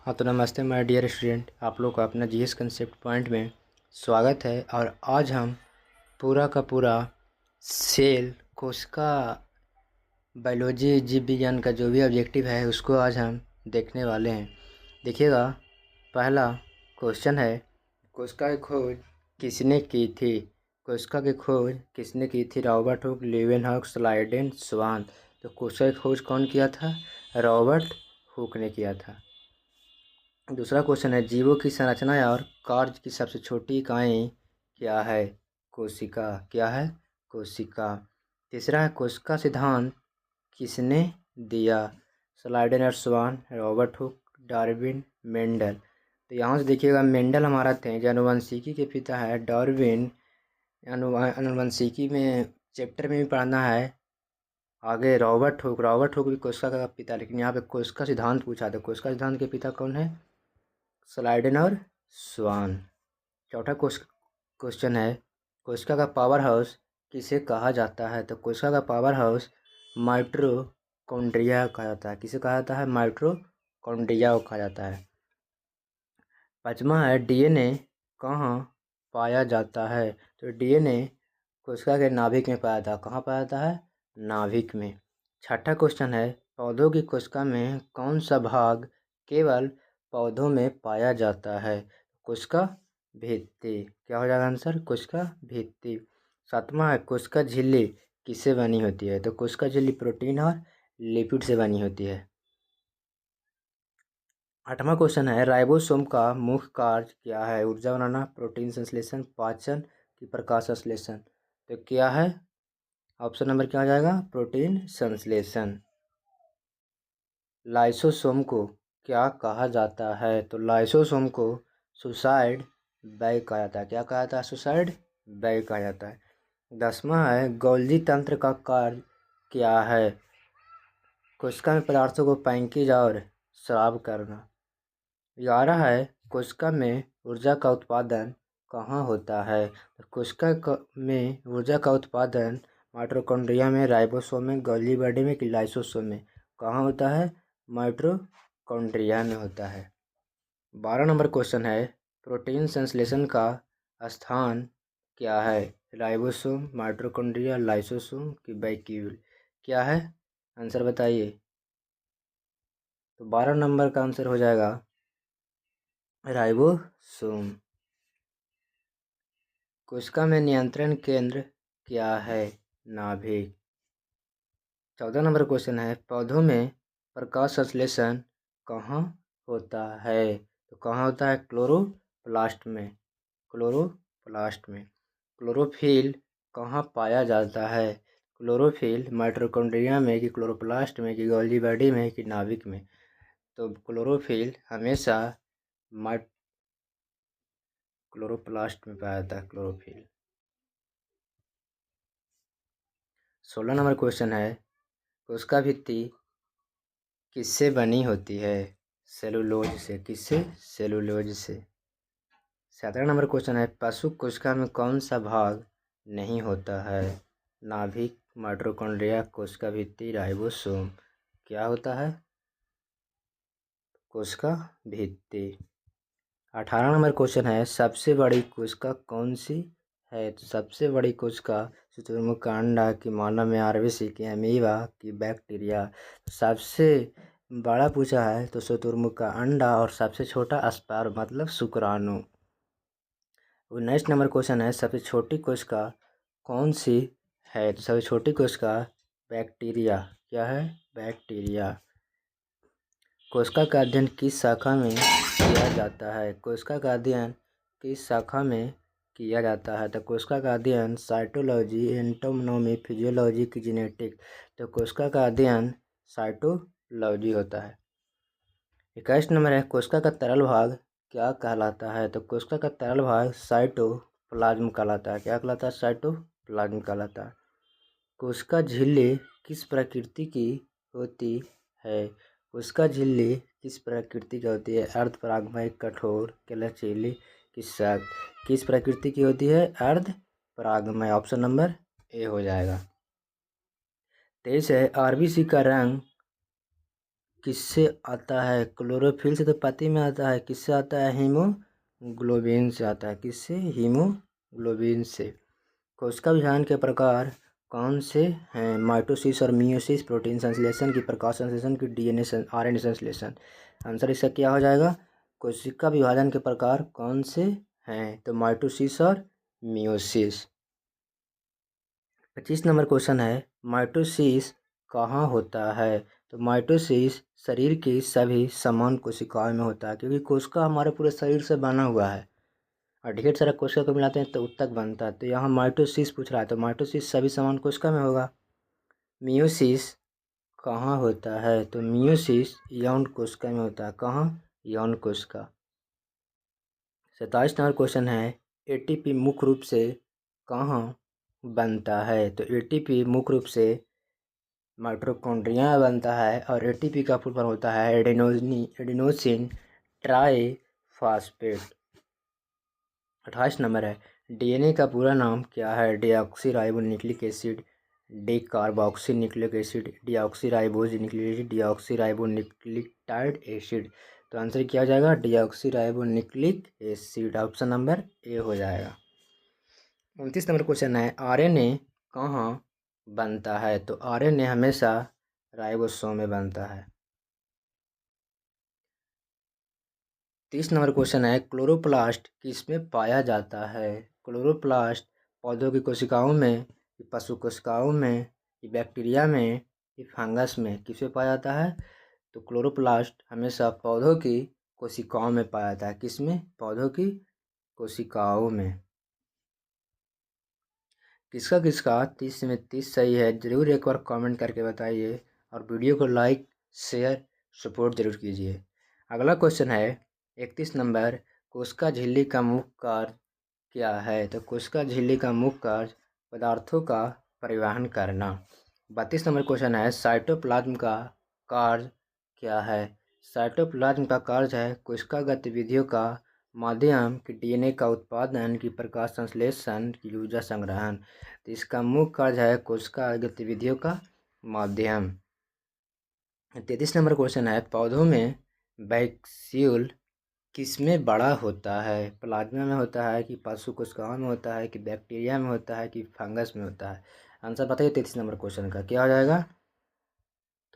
हाँ तो नमस्ते माय डियर स्टूडेंट, आप लोग का अपना जीएस कंसेप्ट पॉइंट में स्वागत है। और आज हम पूरा का पूरा सेल कोशिका बायोलॉजी जीव विज्ञान का जो भी ऑब्जेक्टिव है उसको आज हम देखने वाले हैं। देखिएगा, पहला क्वेश्चन है, कोशिका की खोज किसने की थी? कोशिका की खोज किसने की थी? रॉबर्ट हुक, लीवेनहॉक, स्लाइडेन, स्वान। तो कोशिका की खोज कौन किया था? रॉबर्ट हुक ने किया था। दूसरा क्वेश्चन है, जीवों की संरचना और कार्य की सबसे छोटी इकाई क्या है? कोशिका। क्या है? कोशिका। तीसरा है, कोशिका सिद्धांत किसने दिया? स्लाइडेन और स्वान, रॉबर्ट हुक, डार्विन, मेंडल। तो यहाँ से देखिएगा, मेंडल हमारा थे जो आनुवंशिकी के पिता है। डार्विन आनुवंशिकी में चैप्टर में भी पढ़ना है आगे। रॉबर्ट हुक भी कोशिका का पिता, लेकिन यहाँ पे कोशिका सिद्धांत पूछा था। कोशिका सिद्धांत के पिता कौन है? स्लाइडेन और स्वान। चौथा क्वेश्चन है, कोशिका का पावर हाउस किसे कहा जाता है? तो कोशिका का पावर हाउस माइटोकॉन्ड्रिया कहा जाता है। किसे कहा जाता है? माइटोकॉन्ड्रिया को कहा जाता है। पांचवा है, डीएनए कहाँ पाया जाता है? तो डीएनए कोशिका के नाभिक में पाया जाता है। कहाँ पाया जाता है? नाभिक में। छठा क्वेश्चन है, पौधों की कोशिका में कौन सा भाग केवल पौधों में पाया जाता है? कोशिका भित्ति। क्या हो जाएगा आंसर? कोशिका भित्ति। सातवां है, कोशिका झिल्ली किससे बनी होती है? तो कोशिका झिल्ली प्रोटीन और लिपिड से बनी होती है। आठवां क्वेश्चन है, राइबोसोम का मुख्य कार्य क्या है? ऊर्जा बनाना, प्रोटीन संश्लेषण, पाचन की प्रकाश संश्लेषण। तो क्या है? ऑप्शन नंबर क्या हो जाएगा? प्रोटीन संश्लेषण। लाइसोसोम को क्या कहा जाता है? तो लाइसोसोम को सुसाइड बैग कहा जाता है। क्या कहा जाता है? सुसाइड बैग कहा जाता है। 10वां है, गोल्जी तंत्र का कार्य क्या है? कोशिका में पदार्थों को पैंकेज और स्राव करना। 11 है, कोशिका में ऊर्जा का उत्पादन कहाँ होता है? कोशिका में ऊर्जा का उत्पादन माइटोकॉन्ड्रिया में, राइबोसोम में, गोल्गी बॉडी में कि लाइसोसोम में? कहाँ होता है? माइटोकॉन्ड्रिया में होता है। 12 नंबर क्वेश्चन है, प्रोटीन संश्लेषण का स्थान क्या है? राइबोसोम, माइटोकॉन्ड्रिया, लाइसोसोम कि वैक्यूल? क्या है? आंसर बताइए। तो 12 नंबर का आंसर हो जाएगा राइबोसोम। कोशिका में नियंत्रण केंद्र क्या है? नाभिक। 14 नंबर क्वेश्चन है, पौधों में प्रकाश संश्लेषण कहाँ होता है? तो कहाँ होता है? क्लोरोप्लास्ट में। क्लोरोप्लास्ट में। क्लोरोफिल कहाँ पाया जाता है? क्लोरोफिल माइटोकॉन्ड्रिया में कि क्लोरोप्लास्ट में कि गोल्गी बॉडी में कि नाभिक में? तो क्लोरोफिल हमेशा क्लोरोप्लास्ट में पाया जाता है क्लोरोफिल। 16 नंबर क्वेश्चन है, कोशिका भित्ति किससे बनी होती है? सेलुलोज से। किससे? सेलुलोज से। 17 नंबर क्वेश्चन है, पशु कोशिका में कौन सा भाग नहीं होता है? नाभिक, माइटोकॉन्ड्रिया, कोशिका भित्ति, राइबोसोम। क्या होता है? कोशिका भित्ति। 18 नंबर क्वेश्चन है, सबसे बड़ी कोशिका कौन सी है? तो सबसे बड़ी कोशिका शुतुरमुर्ग का अंडा कि मानव में आरबीसी कि अमीबा कि बैक्टीरिया? सबसे बड़ा पूछा है तो शुतुरमुर्ग का अंडा, और सबसे छोटा स्पर्म मतलब शुक्राणु। 19 नंबर क्वेश्चन है, सबसे छोटी कोशिका कौन सी है? तो सबसे छोटी कोशिका बैक्टीरिया। क्या है? बैक्टीरिया। कोशिका का अध्ययन किस शाखा में किया जाता है? कोशिका का अध्ययन किस शाखा में किया जाता है? तो कोशिका का अध्ययन साइटोलॉजी, एंटोमोनोमी, फिजियोलॉजी की जेनेटिक। तो कोशिका का अध्ययन साइटोलॉजी होता है। 21 नंबर है, कोशिका का तरल भाग क्या कहलाता है? तो कोशिका का तरल भाग साइटोप्लाज्म कहलाता है। क्या कहलाता है? साइटोप्लाज्म कहलाता है। कोशिका झिल्ली किस प्रकृति की होती है? कोशिका झिल्ली किस प्रकृति की होती है? अर्धपरागमय, कठोर, लचीली कि सख्त? किस प्रकृति की होती है? अर्धपरागमय। ऑप्शन नंबर ए हो जाएगा। 23 है, आरबीसी का रंग किससे आता है? क्लोरोफिल से तो पत्ती में आता है। किससे आता है? हीमोग्लोबिन से आता है। किससे? हीमोग्लोबिन से। कोशिका विभाजन के प्रकार कौन से हैं? माइटोसिस और मियोसिस, प्रोटीन संश्लेषण की, प्रकाश संश्लेषण की, डीएनए आरएनए संश्लेषण। आंसर इसका क्या हो जाएगा? कोशिका विभाजन के प्रकार कौन से हैं? तो माइटोसिस और मियोसिस। 25 नंबर क्वेश्चन है, माइटोसिस कहाँ होता है? तो माइटोसिस शरीर की सभी समान कोशिकाओं में होता है, क्योंकि कोशिका हमारे पूरे शरीर से बना हुआ है और ढेर सारा कोशिका को मिलाते हैं तो उत्तक बनता है। तो यहाँ माइटोसिस पूछ रहा है, तो माइटोसिस सभी समान कोशिका में होगा। मियोसिस कहाँ होता है? तो मियोसिस यौन कोशिका में होता है। कहाँ? यौन कोशिका। 27 नंबर क्वेश्चन है, एटीपी मुख्य रूप से कहाँ बनता है? तो एटीपी मुख्य रूप से माइटोकॉन्ड्रिया में बनता है और एटीपी का फुल फॉर्म होता है एडेनोसिन ट्राईफॉस्फेट। 28 नंबर है, डीएनए का पूरा नाम क्या है? Deoxyribonucleic acid, decarboxy nucleic acid, deoxyribose nucleic acid, deoxyribonucleotide acid. तो आंसर क्या हो जाएगा? Deoxyribonucleic acid. Option number A हो जाएगा। 29 नंबर क्वेश्चन है, आरएनए कहाँ बनता है? तो आरएनए हमेशा राइबोसोम में बनता है। 30 नंबर क्वेश्चन है, क्लोरोप्लास्ट किसमें पाया जाता है? क्लोरोप्लास्ट पौधों की कोशिकाओं में, पशु कोशिकाओं में, बैक्टीरिया में, फंगस में, किसमें पाया जाता है? तो क्लोरोप्लास्ट हमेशा पौधों की कोशिकाओं में पाया जाता है। किसमें? पौधों की कोशिकाओं में। किसका किसका 30 में 30 सही है, ज़रूर एक बार कमेंट करके बताइए और वीडियो को लाइक शेयर सपोर्ट जरूर कीजिए। अगला क्वेश्चन है 31 नंबर, कोशिका झिल्ली का मुख्य कार्य क्या है? तो कोशिका झिल्ली का मुख्य कार्य पदार्थों का परिवहन करना। 32 नंबर क्वेश्चन है, साइटोप्लाज्म का कार्य क्या है? साइटोप्लाज्म का कार्य है कोशिका गतिविधियों का माध्यम की, डीएनए का उत्पादन की, प्रकाश संश्लेषण की, ऊर्जा संग्रहण। तो इसका मुख्य कार्य है कोशिका गतिविधियों का माध्यम। 33 नंबर क्वेश्चन है, पौधों में वैक्यूल किसमें बड़ा होता है? प्लाज्मा में होता है कि पशु कोशिकाओं में होता है कि बैक्टीरिया में होता है कि फंगस में होता है? आंसर बताइए 33 नंबर क्वेश्चन का क्या हो जाएगा?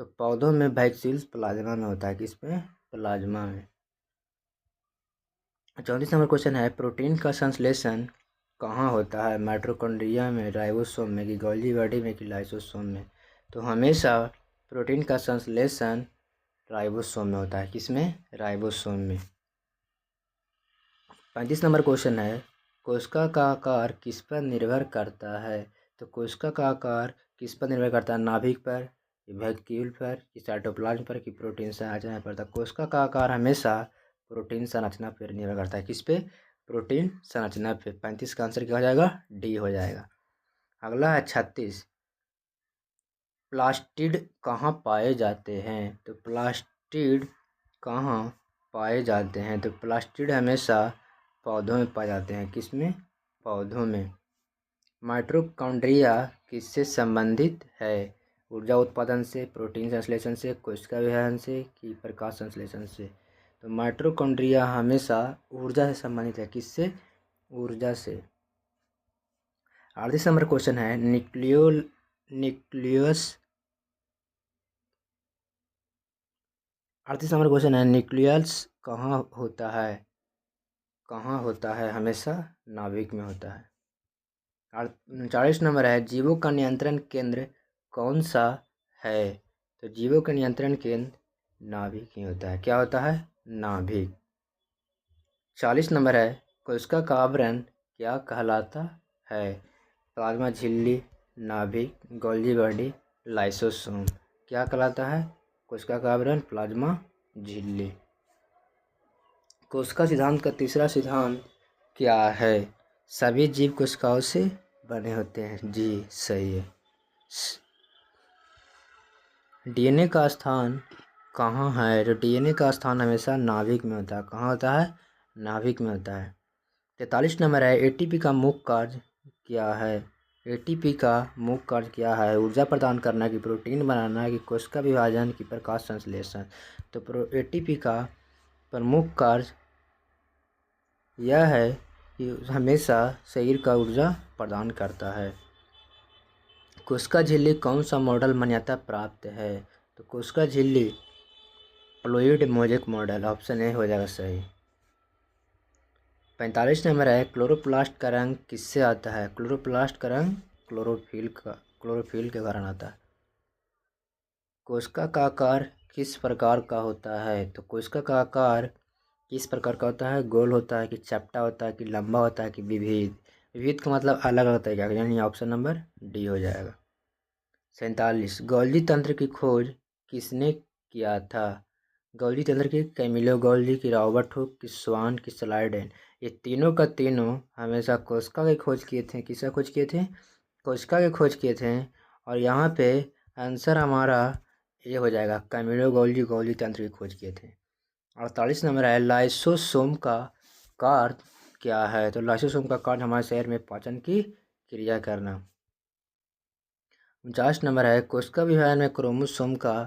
तो पौधों में वैक्यूल प्लाज्मा में होता है। किसमें? प्लाज्मा में। 34 नंबर क्वेश्चन है, प्रोटीन का संश्लेषण कहाँ होता है? माइटोकॉन्ड्रिया में, राइबोसोम में कि गोल्गी बॉडी में कि लाइसोसोम में? तो हमेशा प्रोटीन का संश्लेषण राइबोसोम में होता है। किसमें? राइबोसोम में। 35 नंबर क्वेश्चन है, कोशिका का आकार किस पर निर्भर करता है? तो कोशिका का आकार किस पर निर्भर करता है? नाभिक पर, वैक्यूल पर, कि साइटोप्लाज्म पर, कि प्रोटीन संरचना पर? तो कोशिका का आकार हमेशा प्रोटीन संरचना पर निर्भर करता है। किस पे? प्रोटीन संरचना पे। 35 का आंसर क्या हो जाएगा? डी हो जाएगा। अगला है 36, प्लास्टिड कहाँ पाए जाते हैं? तो प्लास्टिड कहाँ पाए जाते हैं? तो प्लास्टिड हमेशा पौधों में पाए जाते हैं। किसमें? पौधों में। माइटोकॉन्ड्रिया किससे संबंधित है? ऊर्जा उत्पादन से, प्रोटीन संश्लेषण से, कोशिका विभाजन से कि प्रकाश संश्लेषण से? तो माइटोकॉन्ड्रिया हमेशा ऊर्जा से संबंधित है। किससे? ऊर्जा से। 38 नंबर क्वेश्चन है, न्यूक्लियस 38 नंबर क्वेश्चन है, न्यूक्लियस कहाँ होता है? कहाँ होता है? हमेशा नाभिक में होता है। 39 नंबर है, जीवों का नियंत्रण केंद्र कौन सा है? तो जीवों का नियंत्रण केंद्र नाभिक ही होता है। क्या होता है? नाभिक। 40 नंबर है, कोशिका का आवरण क्या कहलाता है? प्लाज्मा झिल्ली, नाभिक, गोल्गी बॉडी, लाइसोसोम। क्या कहलाता है? कोशिका का आवरण प्लाज्मा झिल्ली। कोशिका सिद्धांत का तीसरा सिद्धांत क्या है? सभी जीव कोशिकाओं से बने होते हैं। जी सही है। डीएनए का स्थान कहाँ है? तो डीएनए का स्थान हमेशा नाभिक में होता है। कहाँ होता है? नाभिक में होता है। 43 नंबर है, एटीपी का मुख्य कार्य क्या है? एटीपी का मुख्य कार्य क्या है? ऊर्जा प्रदान करना, कि प्रोटीन बनाना, कि कोशिका विभाजन, की प्रकाश संश्लेषण। तो एटीपी का प्रमुख कार्य यह है कि हमेशा शरीर का ऊर्जा प्रदान करता है। कोशिका झिल्ली कौन सा मॉडल मान्यता प्राप्त है? तो कोशिका झिल्ली fluid mosaic model, option A हो जाएगा सही। 45 नंबर है, क्लोरोप्लास्ट का रंग किससे आता है? क्लोरोप्लास्ट का रंग क्लोरोफिल के कारण आता है। कोशिका का आकार किस प्रकार का होता है? तो कोशिका का आकार किस प्रकार का होता है? गोल होता है, कि चपटा होता है, कि लंबा होता है, कि विविध? विविध का मतलब अलग अलग तरीका, यानी ऑप्शन नंबर डी हो जाएगा। 47, गोल्जी तंत्र की खोज किसने किया था? गोल्जी तंत्र की कैमिलो गोल्जी, की रॉबर्ट हुक, की स्वान, की स्लाइडेन। ये तीनों का तीनों हमेशा कोशिका की खोज किए थे। किसका खोज किए थे? कोशिका की खोज किए थे। और यहाँ पे आंसर हमारा ये हो जाएगा, कैमिलो गोल्जी गोल्जी तंत्र की खोज किए थे। 48 नंबर है, लाइसोसोम का कार्य क्या है? तो लाइसोसोम का कार्य हमारे शरीर में पाचन की क्रिया करना। 49 नंबर है, कोशिका विभाजन में क्रोमोसोम का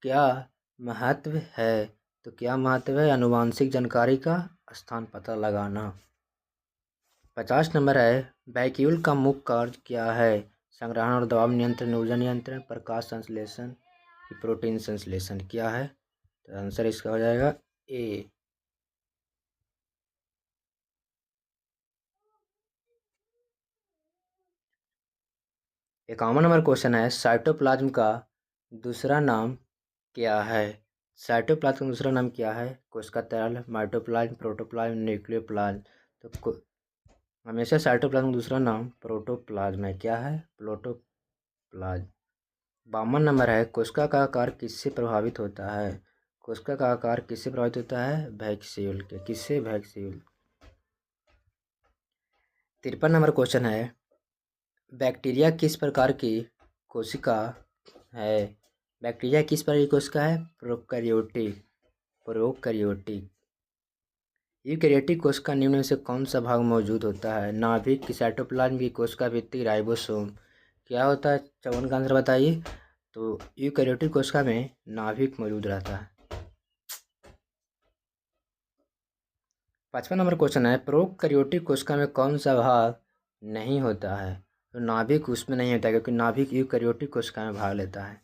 क्या महत्व है? तो क्या महत्व है? आनुवंशिक जानकारी का स्थान पता लगाना। 50 नंबर है, वैक्यूल का मुख्य कार्य क्या है? संग्रहण और दबाव नियंत्रण, ऊर्जा नियंत्रण, प्रकाश संश्लेषण, प्रोटीन संश्लेषण। क्या है? तो आंसर इसका हो जाएगा ए। 51 नंबर क्वेश्चन है, साइटोप्लाज्म का दूसरा नाम क्या है? साइटोप्लाज्म का दूसरा नाम क्या है? कोशिका तरल, माइटोप्लाज्म, प्रोटोप्लाज्म, न्यूक्लियोप्लाज्म। तो हमेशा साइटोप्लाज्म का दूसरा नाम प्रोटोप्लाज्म है। क्या है? प्रोटोप्लाज्म। 52 नंबर है, कोशिका का आकार किससे प्रभावित होता है? कोशिका का आकार किससे प्रभावित होता है? वैक्यूल के। किससे? वैक्यूल। 53 नंबर क्वेश्चन है, बैक्टीरिया किस प्रकार की कोशिका है? बैक्टीरिया किस प्रकार की कोशिका है? प्रोकैरियोटिक। प्रोकैरियोटिक। यूकैरियोटिक कोशिका निम्न में से कौन सा भाग मौजूद होता है? नाभिक, की साइटोप्लाज्म, की कोशिका भित्ति, राइबोसोम। क्या होता है? 54 का आंसर बताइए। तो यूकैरियोटिक कोशिका में नाभिक मौजूद रहता है। 55 नंबर क्वेश्चन है, प्रोकैरियोटिक कोशिका में कौन सा भाग नहीं होता है? तो नाभिक उसमें नहीं होता, क्योंकि नाभिक यूकैरियोटिक कोशिका में भाग लेता है।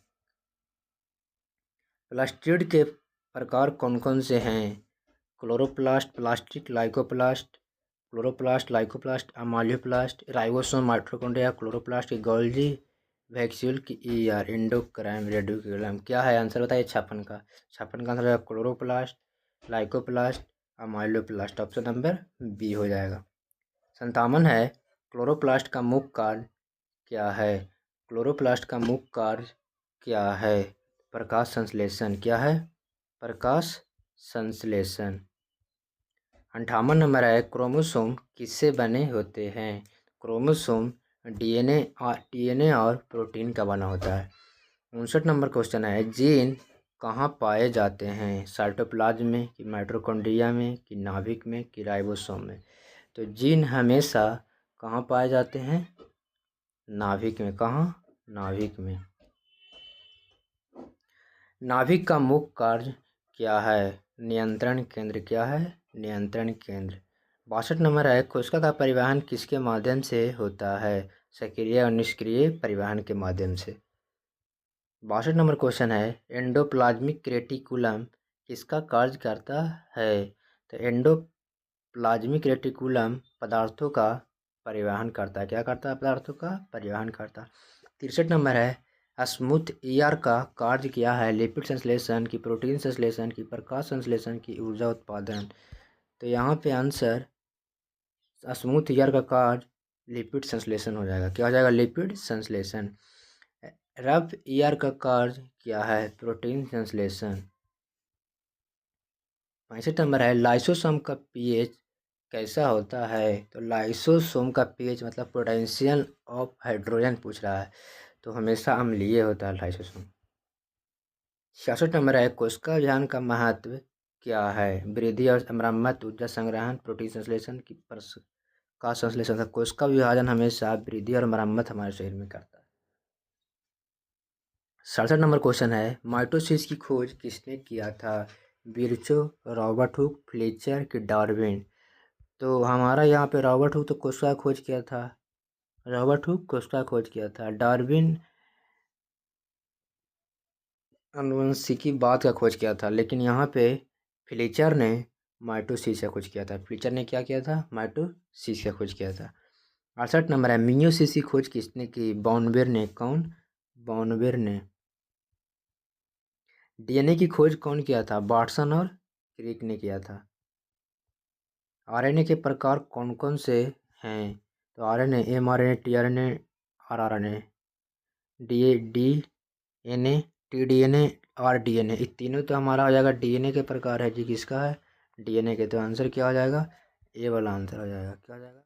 प्लास्टिड के प्रकार कौन कौन से हैं? Chloroplast, plastic, leucoplast, chloroplast, leucoplast, amyloplast, ribosome, mitochondria, chloroplast की गोल्जी, वैक्यूल की ईआर, एंडोक्राइम, रेडिकुलम। क्या है आंसर बताइए? 56 का। 56 का आंसर है chloroplast, leucoplast, amyloplast. Option number B हो जाएगा। 57 है, क्लोरोप्लास्ट का मुख्य कार्य क्या है? क्लोरोप्लास्ट का मुख्य कार्य क्या है? प्रकाश संश्लेषण। क्या है? प्रकाश संश्लेषण। 58 नंबर है, क्रोमोसोम किससे बने होते हैं? क्रोमोसोम डीएनए और प्रोटीन का बना होता है। 59 नंबर क्वेश्चन है, जीन कहाँ पाए जाते हैं? साइटोप्लाज्म में, कि माइटोकॉन्ड्रिया में, कि नाभिक में, कि राइबोसोम में। तो जीन हमेशा कहाँ पाए जाते हैं? नाभिक में। कहाँ? नाभिक में। नाभिक का मुख्य कार्य क्या है? नियंत्रण केंद्र। क्या है? नियंत्रण केंद्र। 62 नंबर है, कोशिका का परिवहन किसके माध्यम से होता है? सक्रिय और निष्क्रिय परिवहन के माध्यम से। 62 नंबर क्वेश्चन है, एंडोप्लाज्मिक रेटिकुलम किसका कार्य करता है? तो एंडोप्लाज्मिक रेटिकुलम पदार्थों का परिवहन करता है। क्या करता है? पदार्थों का परिवहन करता है। 63 नंबर है, स्मूथ ईआर का कार्य क्या है? लिपिड संश्लेषण, की प्रोटीन संश्लेषण, की प्रकाश संश्लेषण, की ऊर्जा उत्पादन। तो यहाँ पे आंसर स्मूथ ईआर का कार्य लिपिड संश्लेषण हो जाएगा। क्या हो जाएगा? लिपिड संश्लेषण। रफ ईआर का कार्य क्या है? प्रोटीन संश्लेषण। 65 नंबर है, लाइसोसोम का पीएच कैसा होता है? तो लाइसोसोम का पीएच मतलब पोटेंशियल ऑफ हाइड्रोजन पूछ रहा है, तो हमेशा अम्लीय होता है लाइसोसोम। 66 नंबर है, कोशिका विभाजन का महत्व क्या है? वृद्धि और मरम्मत, ऊर्जा संग्रहण, प्रोटीन संश्लेषण, की का संश्लेषण था। कोशिका विभाजन हमेशा वृद्धि और मरम्मत हमारे शरीर में करता है। 67 नंबर क्वेश्चन है, माइटोसिस की खोज किसने किया था? बिरचो, रॉबर्ट हुक, फ्लेचर कि डार्विन? तो हमारा यहाँ पे रॉबर्ट हुक तो कोशिका का खोज किया था। रॉबर्ट हुक कोशिका का खोज किया था। डार्विन आनुवंशिकी बात का खोज किया था। लेकिन यहाँ पे फ्लेचर ने माइटोसिस का खोज किया था। फ्लेचर ने क्या किया था? माइटोसिस का खोज किया था। 68 नंबर है, मियोसिस की खोज किसने की? बॉर्नवेर ने। कौन? बॉर्नवेर ने। डीएनए की खोज कौन किया था? वाटसन और क्रिक ने किया था। आरएनए के प्रकार कौन कौन से हैं? तो RNA, mRNA, tRNA, rRNA, DNA, T-DNA, rDNA. ये तीनों तो हमारा हो जाएगा डीएनए के प्रकार है जी। किसका है? डीएनए के। तो आंसर क्या हो जाएगा? ए वाला आंसर हो जाएगा। क्या हो जाएगा?